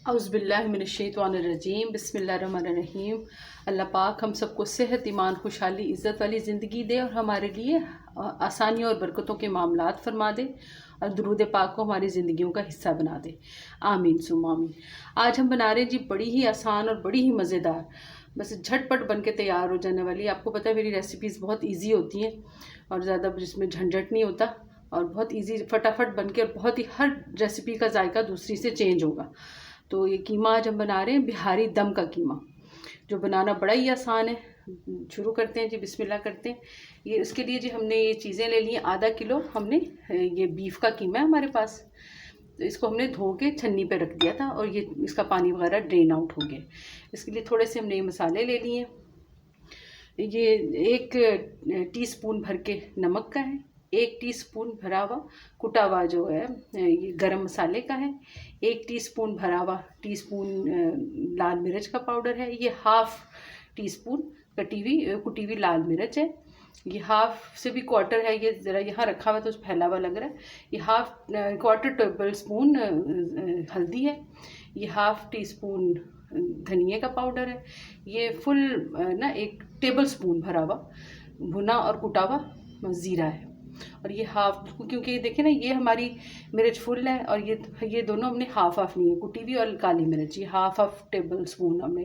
औज़ुबिल्लाहिमिनश्शैतानिर्रजीम बिस्मिल्लाहिर्रहमानिर्रहीम। अल्लाह पाक हम सबको सेहत, ईमान, खुशहाली, इज़्ज़त वाली ज़िंदगी दे और हमारे लिए आसानी और बरकतों के मामलात फरमा दे और दुरूद पाक को हमारी ज़िंदगियों का हिस्सा बना दे। आमीन सुम्मा आमीन। आज हम बना रहे हैं जी बड़ी ही आसान और बड़ी ही मज़ेदार, बस झटपट बन के तैयार हो जाने वाली। आपको पता है मेरी रेसिपीज़ बहुत ईजी होती हैं और ज़्यादा जिसमें झंझट नहीं होता और बहुत ईजी फटाफट बन के और बहुत ही हर रेसिपी का जायका दूसरी से चेंज होगा। तो ये कीमा आज हम बना रहे हैं बिहारी दम का कीमा, जो बनाना बड़ा ही आसान है। शुरू करते हैं जी, बिस्मिल्लाह करते हैं। ये इसके लिए जी हमने ये चीज़ें ले ली हैं। आधा किलो हमने ये बीफ का कीमा है हमारे पास, तो इसको हमने धो के छन्नी पे रख दिया था और ये इसका पानी वगैरह ड्रेन आउट हो गया। इसके लिए थोड़े से हमने ये मसाले ले लिए हैं। ये 1 टीस्पून भर के नमक का है, 1 टीस्पून भरा हुआ कुटा हुआ जो है ये गरम मसाले का है, 1 टीस्पून भरा हुआ लाल मिर्च का पाउडर है, ये हाफ़ टीस्पून कुटी हुई लाल मिर्च है, ये हाफ़ से भी क्वार्टर है, ये ज़रा यहाँ रखा हुआ तो फैला हुआ लग रहा है। ये क्वार्टर टेबल स्पून हल्दी है, ये हाफ़ टीस्पून धनिया का पाउडर है, ये फुल 1 टेबल स्पून भरा हुआ भुना और कुटा हुआ ज़ीरा है, और ये हाफ़, क्योंकि देखिए ना ये हमारी मिर्च फुल है और ये दोनों हमने हाफ़ नहीं है, कुटी हुई और काली मिर्च, ये हाफ़ टेबल स्पून हमने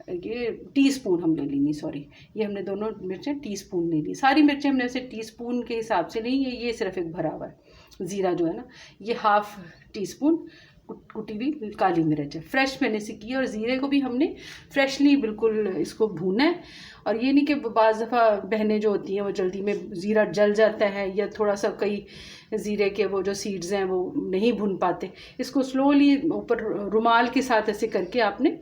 ये टीस्पून हमने ली नहीं, सॉरी, ये हमने दोनों मिर्चें टीस्पून ले ली। सारी मिर्चें हमने ऐसे टीस्पून के हिसाब से ली है। ये सिर्फ एक भरा हुआ है ज़ीरा जो है ना, ये हाफ़ टीस्पून कुटी हुई काली मिर्च है, फ्रेश मैंने इसे की। और ज़ीरे को भी हमने फ्रेशली बिल्कुल इसको भूना है। और ये नहीं कि बाज़ दफ़ा बहनें जो होती हैं वो जल्दी में ज़ीरा जल जाता है या थोड़ा सा कई ज़ीरे के वो जो सीड्स हैं वो नहीं भून पाते। इसको स्लोली ऊपर रुमाल के साथ ऐसे करके आपने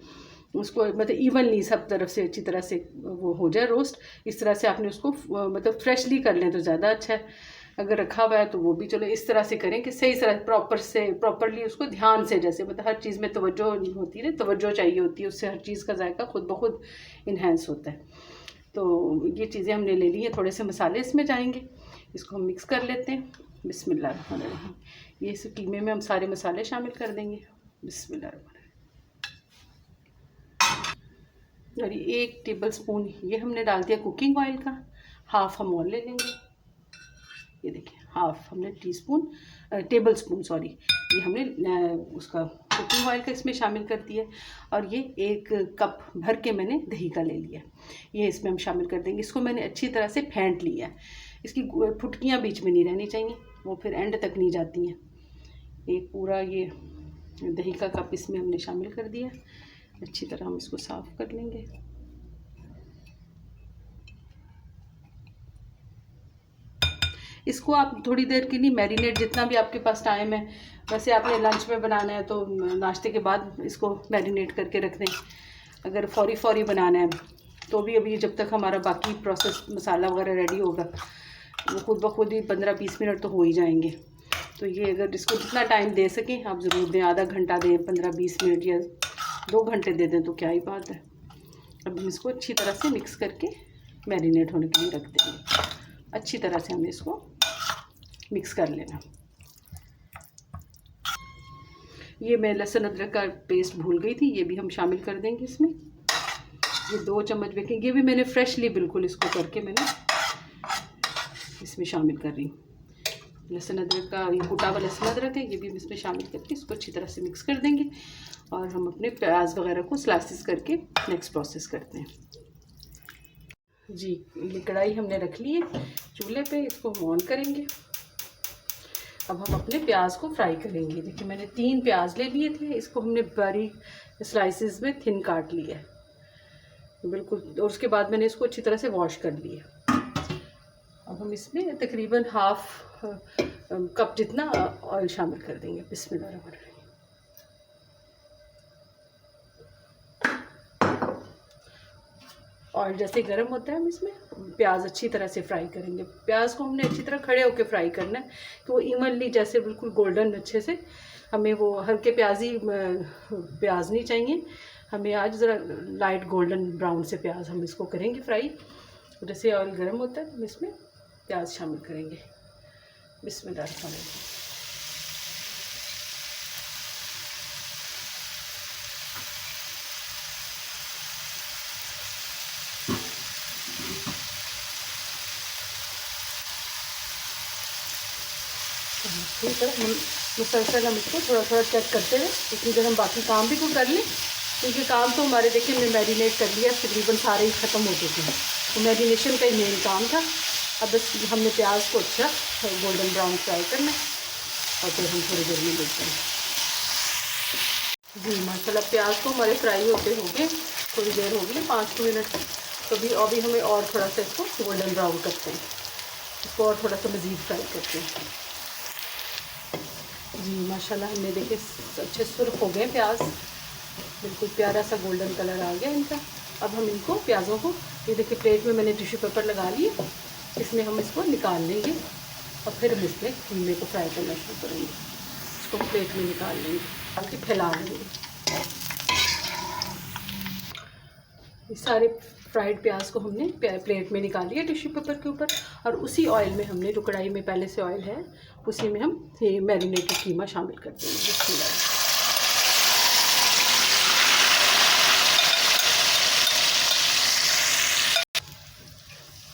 उसको मतलब इवनली सब तरफ से अच्छी तरह से वो हो जाए रोस्ट, इस तरह से आपने उसको मतलब फ्रेशली कर लें तो ज़्यादा अच्छा है। अगर रखा हुआ है तो वो भी चलो, इस तरह से करें कि सही तरह प्रॉपरली उसको ध्यान से, जैसे मतलब हर चीज़ में तवज्जो होती है, तवज्जो चाहिए होती है, उससे हर चीज़ का जायका खुद ब खुद इन्हेंस होता है। तो ये चीज़ें हमने ले ली हैं, थोड़े से मसाले इसमें जाएंगे, इसको हम मिक्स कर लेते हैं। बिस्मिल्लाहिर्रहमानिर्रहीम। ये इस कीमे में हम सारे मसाले शामिल कर देंगे। बिस्मिल्लाहिर्रहमानिर्रहीम। और 1 टेबल स्पून ये हमने डाल दिया कुकिंग ऑयल का, हाफ़ हम और ले लेंगे। ये देखिए हाफ़ हमने टेबल स्पून सॉरी, ये हमने उसका कुकिंग ऑयल का इसमें शामिल कर दिया। और ये 1 कप भर के मैंने दही का ले लिया, ये इसमें हम शामिल कर देंगे। इसको मैंने अच्छी तरह से फेंट लिया है, इसकी फुटकियाँ बीच में नहीं रहनी चाहिए, वो फिर एंड तक नहीं जाती हैं। एक पूरा ये दही का कप इसमें हमने शामिल कर दिया। अच्छी तरह हम इसको साफ़ कर लेंगे। इसको आप थोड़ी देर के लिए मैरिनेट, जितना भी आपके पास टाइम है, वैसे आपने लंच में बनाना है तो नाश्ते के बाद इसको मैरिनेट करके रख दें। अगर फौरी बनाना है तो भी अभी जब तक हमारा बाकी प्रोसेस मसाला वगैरह रेडी होगा वो खुद ब खुद ही 15-20 मिनट तो हो ही जाएंगे। तो ये अगर इसको जितना टाइम दे सकें आप ज़रूर दें, आधा घंटा दें, 15-20 मिनट या 2 घंटे दे दें तो क्या ही बात है। अब हम इसको अच्छी तरह से मिक्स करके मैरिनेट होने के लिए रख देंगे। अच्छी तरह से हमें इसको मिक्स कर लेना। ये मैं लहसुन अदरक का पेस्ट भूल गई थी, ये भी हम शामिल कर देंगे इसमें। ये 2 चम्मच बेकिंग, ये भी मैंने फ्रेशली बिल्कुल इसको करके मैंने इसमें शामिल कर रही हूँ। लहसुन अदरक का ये कुटा हुआ लहसुन अदरक है, ये भी इसमें शामिल करके इसको अच्छी तरह से मिक्स कर देंगे। और हम अपने प्याज वगैरह को स्लाइसिस करके नेक्स्ट प्रोसेस करते हैं। जी ये कढ़ाई हमने रख ली है चूल्हे पे, इसको हम ऑन करेंगे। अब हम अपने प्याज को फ्राई करेंगे। देखिए मैंने 3 प्याज ले लिए थे, इसको हमने बारीक स्लाइसिस में थिन काट लिया है बिल्कुल, और उसके बाद मैंने इसको अच्छी तरह से वॉश कर लिया। अब हम इसमें तकरीबन हाफ़ कप जितना ऑयल शामिल कर देंगे। बिस्मिल्लाह। और जैसे गर्म होता है हम इसमें प्याज अच्छी तरह से फ्राई करेंगे। प्याज को हमने अच्छी तरह खड़े होकर फ्राई करना है, तो वो इवनली जैसे बिल्कुल गोल्डन अच्छे से, हमें वो हल्के प्याज नहीं चाहिए, हमें आज ज़रा लाइट गोल्डन ब्राउन से प्याज हम इसको करेंगे फ्राई। जैसे ऑयल गर्म होता है हम इसमें प्याज शामिल करेंगे। बिस्मिल्लाह। ठीक है, हम मुसलसल हम इसको थोड़ा थोड़ा चेक करते रहे, इतनी देर हम बाकी काम भी को कर लें, क्योंकि काम तो हमारे देखिए हमने मैरिनेट कर लिया, तकरीबन सारे ही ख़त्म हो चुके हैं। तो मैरिनेशन का ही मेन काम था। अब बस हमने प्याज को अच्छा गोल्डन ब्राउन फ्राई करना और फिर हम थोड़ी देर में लेते हैं। जी माशाल्लाह प्याज को हमारे फ्राई होते हो गए, थोड़ी देर हो गई 5 मिनट। तो अभी हमें और थोड़ा सा इसको गोल्डन ब्राउन करते हैं, इसको और थोड़ा सा मज़ीद फ्राई करते हैं। जी माशाल्लाह हमने देखे अच्छे सुर्ख हो गए प्याज, बिल्कुल प्यारा सा गोल्डन कलर आ गया इनका। अब हम इनको प्याज़ों को ये देखिए प्लेट में मैंने टिश्यू पेपर लगा लिए, इसमें हम इसको निकाल लेंगे और फिर हम इसमें कीमे को फ्राई करना शुरू करेंगे। इसको प्लेट में निकाल लेंगे, ताकि फैला देंगे। ये सारे फ्राइड प्याज को हमने प्लेट में निकाल लिया टिश्यू पेपर के ऊपर, और उसी ऑयल में हमने जो कढ़ाई में पहले से ऑयल है उसी में हम ये मैरिनेटेड कीमा शामिल कर देंगे।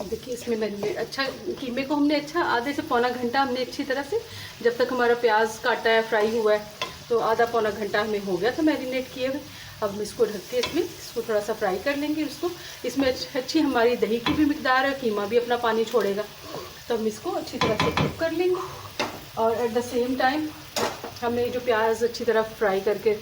देखिए इसमें मैंने अच्छा कीमे को हमने अच्छा आधे से पौना घंटा हमने अच्छी तरह से, जब तक हमारा प्याज काटा है फ्राई हुआ है तो आधा पौना घंटा हमें हो गया था मैरिनेट किए हुए। अब हम इसको ढक के इसको थोड़ा सा फ्राई कर लेंगे। इसको इसमें अच्छी हमारी दही की भी मिकदार है, कीमा भी अपना पानी छोड़ेगा, तो हम इसको अच्छी तरह से कुक कर लेंगे। और एट द सेम टाइम हमने जो प्याज अच्छी तरह फ्राई करके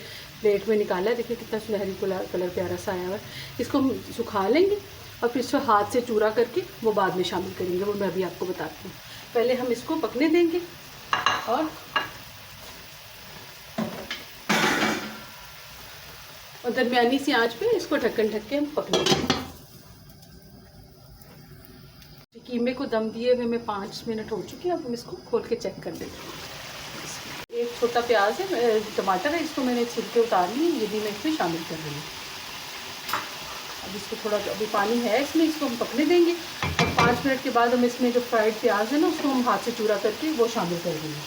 प्लेट में निकाला है, देखिए कितना सुनहरी कलर प्यारा सा आया हुआ है, इसको हम सुखा लेंगे और फिर इसको हाथ से चूरा करके वो बाद में शामिल करेंगे, वो मैं अभी आपको बताती हूँ। पहले हम इसको पकने देंगे और दरमियानी सी आंच पे इसको ढक्कन ढक के हम पकने देंगे। कीमे को दम दिए हुए में 5 मिनट हो चुके हैं। अब हम इसको खोल के चेक कर लेते हैं। एक छोटा प्याज है, टमाटर है, इसको मैंने छिलके उतार लिए, ये भी मैं इसमें शामिल कर रही हूँ। अब इसको थोड़ा अभी पानी है इसमें, इसको हम पकने देंगे और 5 मिनट के बाद हम इसमें जो फ्राइड प्याज है ना उसको हम हाथ से चूरा करके वो शामिल कर देंगे।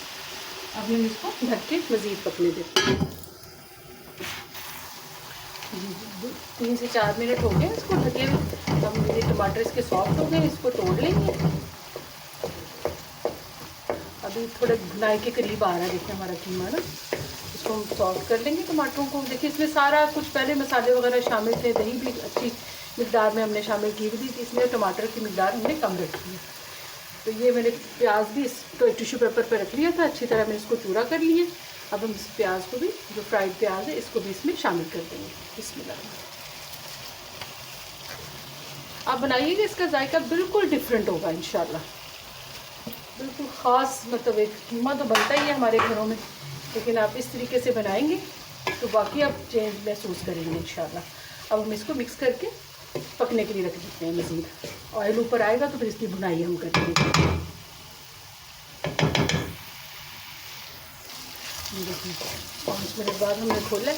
अब हम इसको ढक के मज़ीद पकने देते हैं। 3 से 4 मिनट हो गए इसको ढके हुए। अब मेरे टमाटर इसके सॉफ्ट हो गए, इसको तोड़ लेंगे। अभी थोड़े भुनाई के करीब आ रहा है, देखिए हमारा कीमा ना, इसको हम सॉफ्ट कर लेंगे टमाटरों को। देखिए इसमें सारा कुछ पहले मसाले वगैरह शामिल थे, दही भी अच्छी मिकदार में हमने शामिल की हुई थी, इसमें टमाटर की मिकदार हमने कम रखी है। तो ये मैंने प्याज भी इस टिश्यू पेपर पर रख लिया था, अच्छी तरह मैंने इसको चूरा कर लिए। अब हम इस प्याज को भी, जो फ्राइड प्याज है, इसको भी इसमें शामिल कर देंगे। बिस्मिल्लाह। आप बनाइएगा, इसका जायका बिल्कुल डिफरेंट होगा इंशाल्लाह, बिल्कुल ख़ास। मतलब एक कीमा तो बनता ही है हमारे घरों में, लेकिन आप इस तरीके से बनाएंगे तो बाकी आप चेंज महसूस करेंगे इंशाल्लाह। अब हम इसको मिक्स करके पकने के लिए रख देते हैं मज़ीद। ऑयल ऊपर आएगा तो फिर इसकी भुनाई हम करेंगे। देखिए 5 मिनट बाद हमने खोला,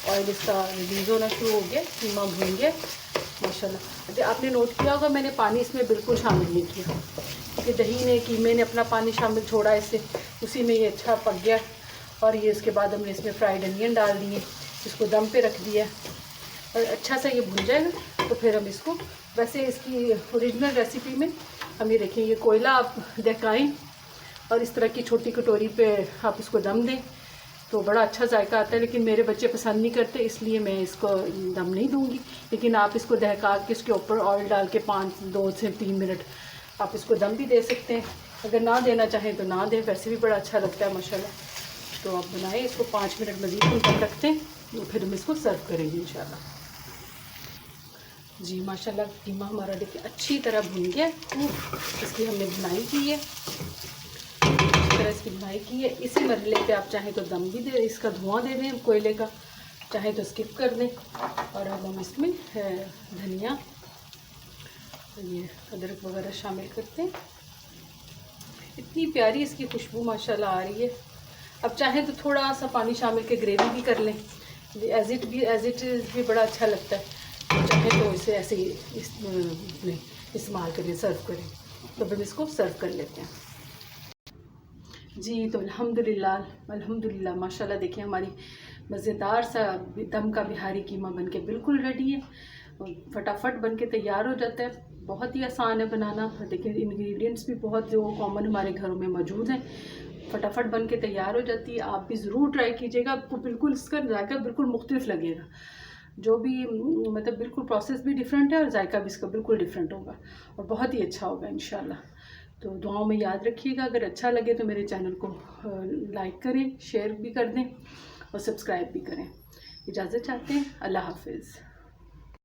ऑयल इसका रिलीज़ होना शुरू हो गया, कीमा भून गया माशाल्लाह। आपने नोट किया होगा मैंने पानी इसमें बिल्कुल शामिल नहीं किया, क्योंकि दही ने, कीमे ने अपना पानी शामिल छोड़ा इससे, उसी में ये अच्छा पक गया। और ये उसके बाद हमने इसमें फ्राइड अनियन डाल दिए, इसको दम पे रख दिया और अच्छा सा ये भुन जाएगा। तो फिर हम इसको, वैसे इसकी ओरिजिनल रेसिपी में हम ये देखें, ये कोयला आप दहकाएँ और इस तरह की छोटी कटोरी पे आप इसको दम दें तो बड़ा अच्छा जायका आता है, लेकिन मेरे बच्चे पसंद नहीं करते, इसलिए मैं इसको दम नहीं दूंगी। लेकिन आप इसको दहका के इसके ऊपर ऑयल डाल के 2 से 3 मिनट आप इसको दम भी दे सकते हैं। अगर ना देना चाहें तो ना दें, वैसे भी बड़ा अच्छा लगता है माशाल्लाह। तो आप बनाएं इसको, 5 मिनट मज़ीद हम दम रखते हैं, तो फिर हम इसको सर्व करेंगे इंशाल्लाह। जी माशाल्लाह कीमा हमारा देखिए अच्छी तरह भुन गया, इसकी हमने बुनाई की है, इसकी बुनाई की है। इसी मरहले पे आप चाहें तो दम भी दे, इसका धुआं दे दें कोयले का, चाहे तो स्किप कर दें। और अब हम इसमें धनिया, ये अदरक वगैरह शामिल करते हैं। इतनी प्यारी इसकी खुशबू माशाल्लाह आ रही है। अब चाहें तो थोड़ा सा पानी शामिल के ग्रेवी भी कर लें, एज इट इज़ भी बड़ा अच्छा लगता है। चाहे तो इसे ऐसे ही इस्तेमाल करें, सर्व करें। तो हम इसको सर्व कर लेते हैं। जी तो अल्हम्दुलिल्लाह माशाल्लाह देखिए हमारी मज़ेदार सा दम का बिहारी कीमा बनके बिल्कुल रेडी है, फटाफट बनके तैयार हो जाता है, बहुत ही आसान है बनाना। देखिए इंग्रेडिएंट्स भी बहुत जो कॉमन हमारे घरों में मौजूद हैं, फटाफट बन के तैयार हो जाती है। आप भी ज़रूर ट्राई कीजिएगा, आपको बिल्कुल इसका जायका बिल्कुल मुख्तलिफ लगेगा। जो भी मतलब बिल्कुल प्रोसेस भी डिफरेंट है और जायका भी इसका बिल्कुल डिफरेंट होगा और बहुत ही अच्छा होगा इंशाल्लाह। तो दुआओं में याद रखिएगा। अगर अच्छा लगे तो मेरे चैनल को लाइक करें, शेयर भी कर दें और सब्सक्राइब भी करें। इजाज़त चाहते हैं। अल्लाह हाफिज़।